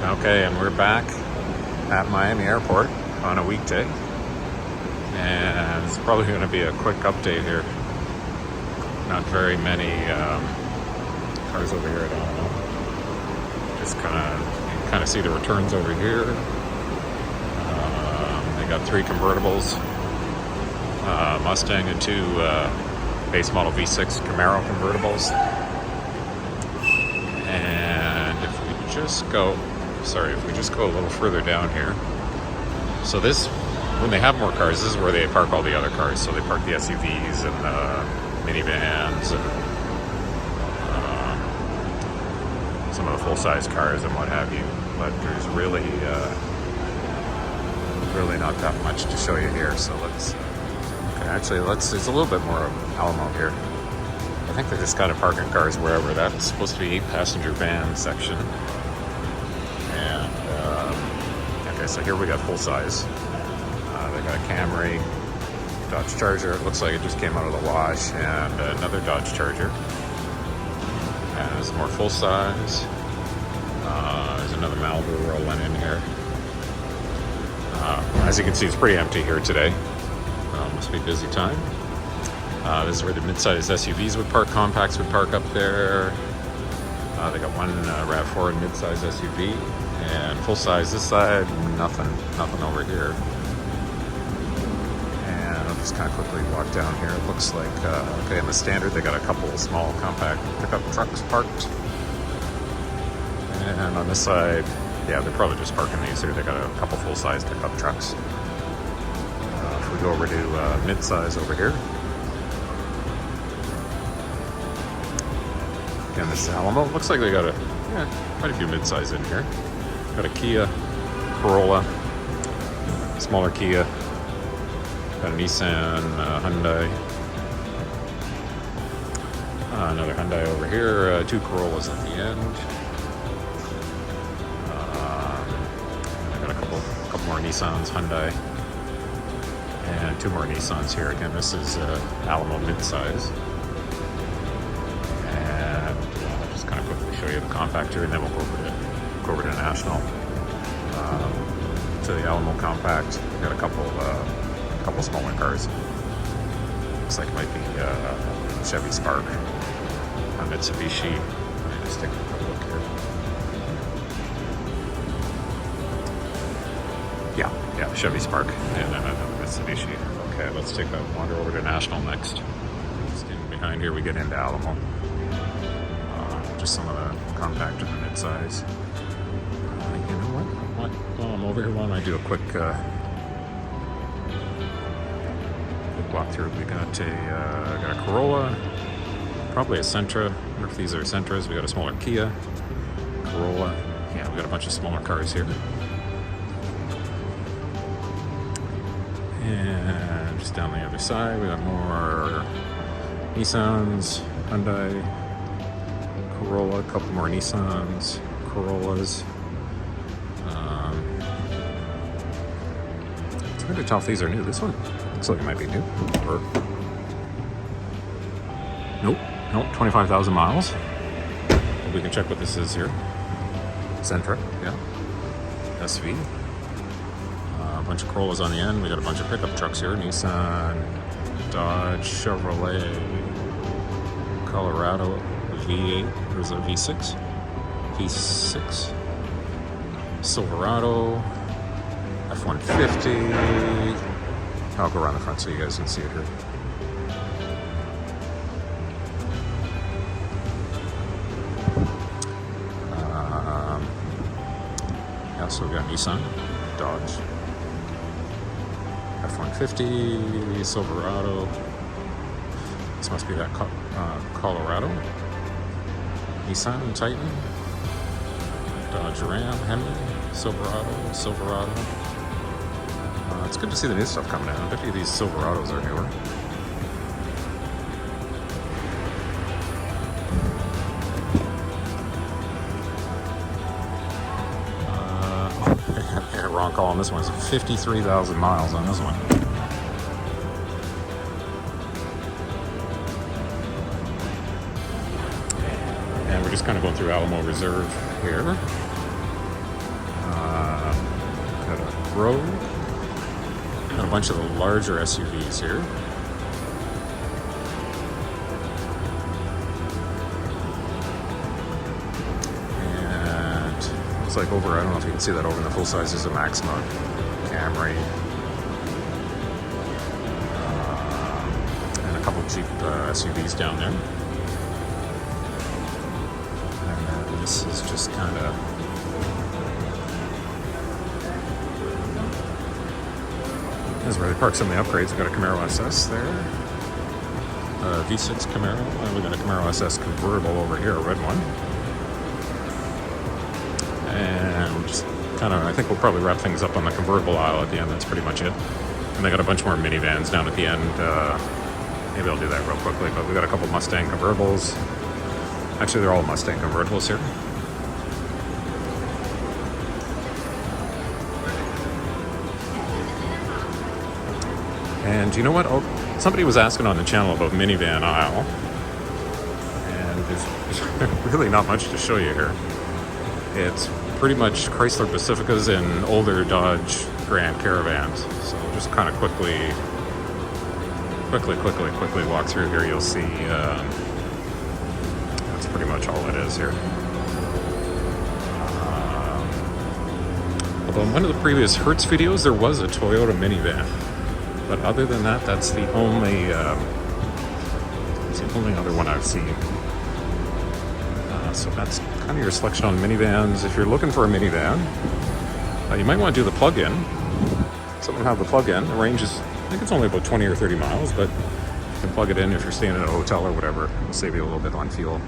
Okay, and we're back at Miami Airport on a weekday. And it's probably going to be a quick update here. Not very many cars over here at Alamo. Just kind of see the returns over here. They got 3 convertibles, Mustang and 2 base model V6 Camaro convertibles. And if we just go a little further down here. So this, when they have more cars, this is where they park all the other cars. So they park the SUVs and the minivans and some of the full-size cars and what have you. But there's really not that much to show you here. So let's there's a little bit more of Alamo here. I think they're just kind of parking cars wherever. That's supposed to be 8-passenger van section. And okay, so here we got full size. They got a Camry, Dodge Charger. It looks like it just came out of the wash, and another Dodge Charger. And there's more full size. There's another Malibu rolling in here. As you can see, it's pretty empty here today. Must be a busy time. This is where the mid-size SUVs would park, compacts would park up there. They got one RAV4 mid-size SUV, and full-size this side, nothing over here. And I'll just kind of quickly walk down here. It looks like, okay, in the standard, they got a couple of small compact pickup trucks parked. And on this side, yeah, they're probably just parking these here. They got a couple full-size pickup trucks. If we go over to mid-size over here, again, this is Alamo. Looks like they got quite a few mid-size in here. Got a Kia, Corolla, smaller Kia, got a Nissan, Hyundai, another Hyundai over here, 2 Corollas at the end. I got a couple more Nissans, Hyundai, and 2 more Nissans here. Again, this is Alamo mid-size. Show you the compact here, and then we'll go over to National. To the Alamo compact, we got a couple smaller cars. Looks like it might be Chevy Spark, a Mitsubishi. Let me just take a quick look here. Yeah, Chevy Spark, and then another Mitsubishi. Okay, let's take a wander over to National next. Just in behind here, we get into Alamo. Just some of the compact and the mid-size. You know what? While I'm over here, why don't I do a quick walkthrough? We got a Corolla, probably a Sentra. I wonder if these are Sentras. We got a smaller Kia, Corolla. Yeah, we got a bunch of smaller cars here. And just down the other side, we got more Nissans, Hyundai, Corolla, a couple more Nissans, Corollas. It's hard to tell if these are new. This one looks like it might be new. Or nope, 25,000 miles. We can check what this is here. Sentra, yeah. SV. A bunch of Corollas on the end. We got a bunch of pickup trucks here. Nissan, Dodge, Chevrolet, Colorado. V8, there's a V6, Silverado, F-150. I'll go around the front so you guys can see it here. Yeah, so we got Nissan, Dodge, F-150, Silverado. This must be that Colorado. Nissan, Titan, Dodge Ram, Hemi, Silverado. It's good to see the new stuff coming in. I bet you these Silverados are newer. I got a wrong call on this one. It's 53,000 miles on this one. And we're just kind of going through Alamo Reserve here. Got a Rogue. Got a bunch of the larger SUVs here. And looks like over, I don't know if you can see that over in the full size, is a Maxima, Camry, and a couple Jeep SUVs down there. And this is just kind of this is where they park some of the upgrades. We've got a Camaro SS there, a V6 Camaro, and we've got a Camaro SS convertible over here, a red one. And just kind of, I think we'll probably wrap things up on the convertible aisle at the end. That's pretty much it. And they got a bunch more minivans down at the end. Maybe I'll do that real quickly, but we got a couple Mustang convertibles. Actually, they're all Mustang convertibles here. And you know what? Oh, somebody was asking on the channel about minivan aisle, and there's really not much to show you here. It's pretty much Chrysler Pacificas and older Dodge Grand Caravans. So just kind of quickly walk through here. You'll see that's pretty much all it is here. Although in one of the previous Hertz videos, there was a Toyota minivan. But other than that, that's the only other one I've seen. So that's kind of your selection on minivans. If you're looking for a minivan, you might want to do the plug-in. Some of them have the plug-in. The range is, I think it's only about 20 or 30 miles, but you can plug it in if you're staying at a hotel or whatever. It'll save you a little bit on fuel.